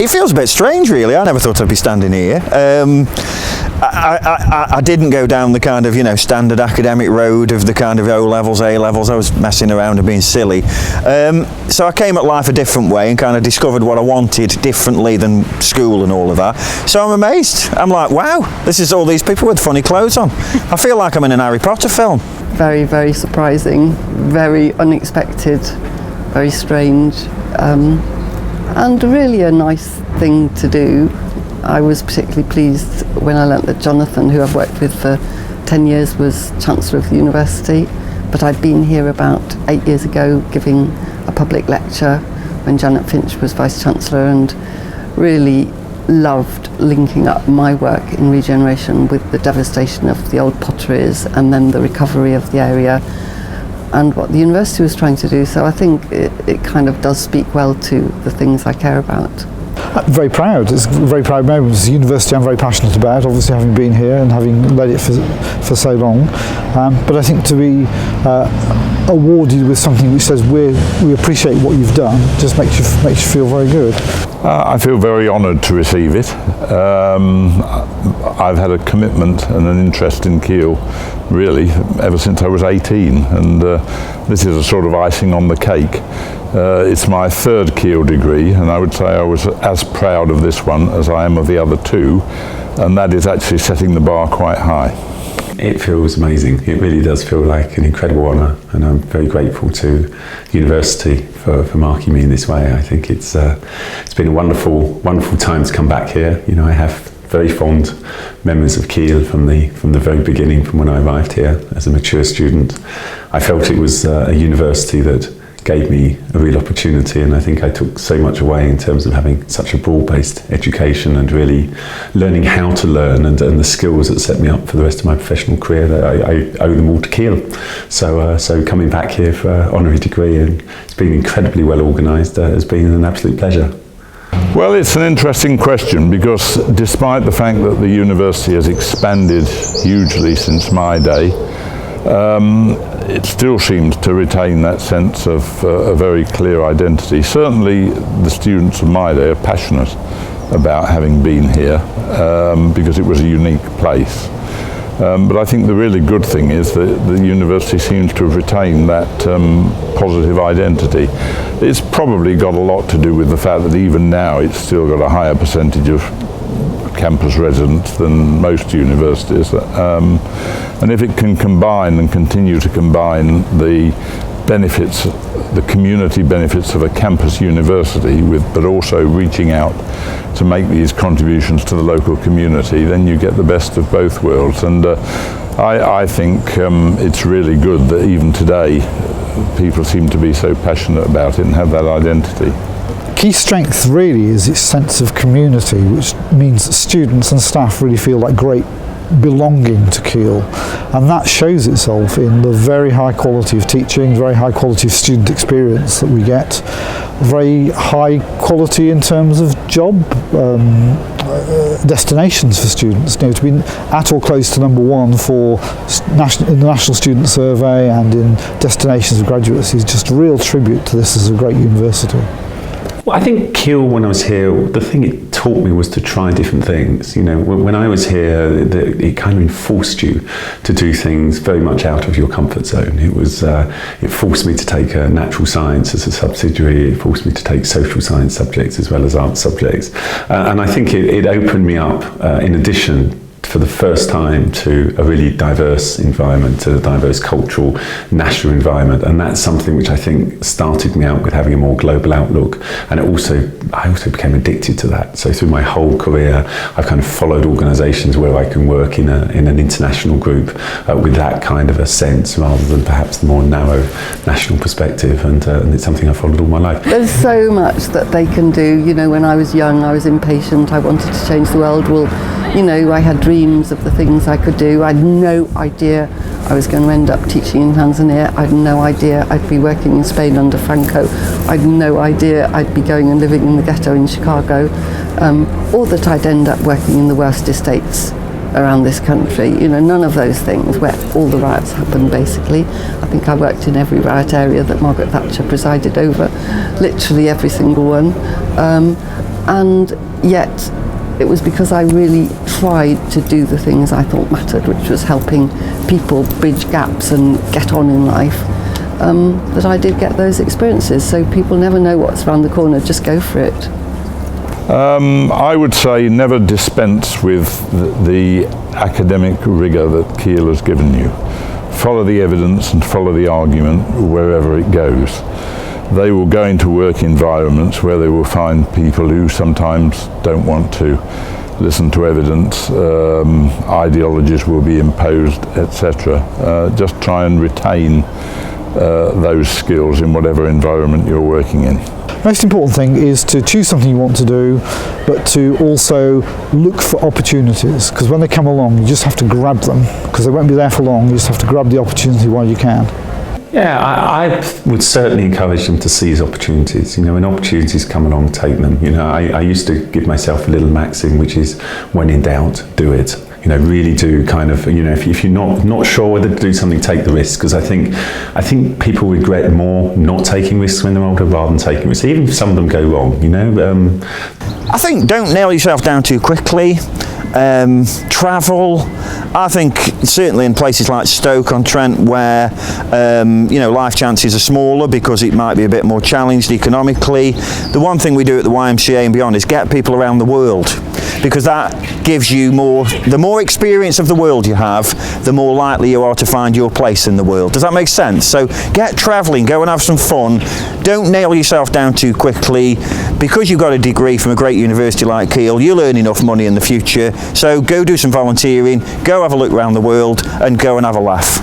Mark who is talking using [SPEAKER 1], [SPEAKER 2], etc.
[SPEAKER 1] It feels a bit strange, really. I never thought I'd be standing here. I didn't go down the kind of, standard academic road of the kind of O-levels, A-levels. I was messing around and being silly. So I came at life a different way and kind of discovered what I wanted differently than school and all of that. So I'm amazed. I'm like, wow, this is all these people with funny clothes on. I feel like I'm in an Harry Potter film.
[SPEAKER 2] Very, very surprising, very unexpected, very strange, and really a nice thing to do. I was particularly pleased when I learnt that Jonathan, who I've worked with for 10 years, was Chancellor of the university, but I'd been here about 8 years ago giving a public lecture when Janet Finch was Vice-Chancellor, and really loved linking up my work in regeneration with the devastation of the old potteries and then the recovery of the area and what the university was trying to do. So I think it kind of does speak well to the things I care about.
[SPEAKER 3] I'm very proud. It's a very proud moment. It's a university I'm very passionate about, obviously having been here and having led it for so long. But I think to be awarded with something which says we appreciate what you've done just makes you feel very good.
[SPEAKER 4] I feel very honoured to receive it. I've had a commitment and an interest in Keele really ever since I was 18, and this is a sort of icing on the cake. It's my third Keele degree, and I would say I was as proud of this one as I am of the other two, and that is actually setting the bar quite high.
[SPEAKER 5] It feels amazing. It really does feel like an incredible honour, and I'm very grateful to the university for marking me in this way. I think it's been a wonderful time to come back here. I have very fond memories of Keele from the very beginning, from when I arrived here as a mature student. I felt it was a university that gave me a real opportunity, and I think I took so much away in terms of having such a broad-based education and really learning how to learn, and the skills that set me up for the rest of my professional career. That I owe them all to Keele. So coming back here for an honorary degree, and it's been incredibly well organised, has been an absolute pleasure.
[SPEAKER 4] Well, it's an interesting question, because despite the fact that the university has expanded hugely since my day, it still seems to retain that sense of a very clear identity. Certainly the students of my day are passionate about having been here, because it was a unique place. But I think the really good thing is that the university seems to have retained that positive identity. It's probably got a lot to do with the fact that even now it's still got a higher percentage of campus residents than most universities, and if it can combine and continue to combine the benefits, the community benefits of a campus university but also reaching out to make these contributions to the local community, then you get the best of both worlds. And I think it's really good that even today people seem to be so passionate about it and have that identity.
[SPEAKER 3] Key strength really is its sense of community, which means that students and staff really feel like great belonging to Keele, and that shows itself in the very high quality of teaching, very high quality of student experience that we get, very high quality in terms of job destinations for students. To be at or close to number one for in the National Student Survey and in destinations of graduates is just a real tribute to this as a great university.
[SPEAKER 5] Well, I think Keele, when I was here, the thing it taught me was to try different things. When I was here, it kind of enforced you to do things very much out of your comfort zone. It forced me to take natural science as a subsidiary. It forced me to take social science subjects as well as art subjects. And I think it opened me up, in addition, for the first time, to a really diverse environment, to a diverse cultural, national environment, and that's something which I think started me out with having a more global outlook. And I also became addicted to that. So through my whole career, I've kind of followed organisations where I can work in an international group with that kind of a sense, rather than perhaps the more narrow national perspective. And it's something I've followed all my life.
[SPEAKER 2] There's so much that they can do. When I was young, I was impatient. I wanted to change the world. Well, I had dreams of the things I could do. I had no idea I was going to end up teaching in Tanzania. I had no idea I'd be working in Spain under Franco. I had no idea I'd be going and living in the ghetto in Chicago, or that I'd end up working in the worst estates around this country. None of those things, where all the riots happened, basically. I think I worked in every riot area that Margaret Thatcher presided over, literally every single one. and yet it was because I really tried to do the things I thought mattered, which was helping people bridge gaps and get on in life, that I did get those experiences. So people never know what's around the corner, just go for it.
[SPEAKER 4] I would say never dispense with the academic rigour that Keele has given you. Follow the evidence and follow the argument wherever it goes. They will go into work environments where they will find people who sometimes don't want to listen to evidence, ideologies will be imposed, etc. Just try and retain those skills in whatever environment you're working in.
[SPEAKER 3] Most important thing is to choose something you want to do, but to also look for opportunities, because when they come along you just have to grab them, because they won't be there for long. You just have to grab the opportunity while you can.
[SPEAKER 5] Yeah, I would certainly encourage them to seize opportunities. You know, when opportunities come along, take them. You know, I used to give myself a little maxim, which is, when in doubt, do it. You know, really do kind of, you know, if you're not sure whether to do something, take the risk. Because I think people regret more not taking risks when they're older rather than taking risks, even if some of them go wrong, you know.
[SPEAKER 1] I think don't nail yourself down too quickly. Travel. I think certainly in places like Stoke-on-Trent, where you know, life chances are smaller because it might be a bit more challenged economically. The one thing we do at the YMCA and beyond is get people around the world, because that gives you more. The more experience of the world you have, the more likely you are to find your place in the world. Does that make sense? So get travelling, go and have some fun. Don't nail yourself down too quickly. Because you've got a degree from a great university like Keele, you'll earn enough money in the future. So go do some volunteering, go have a look around the world, and go and have a laugh.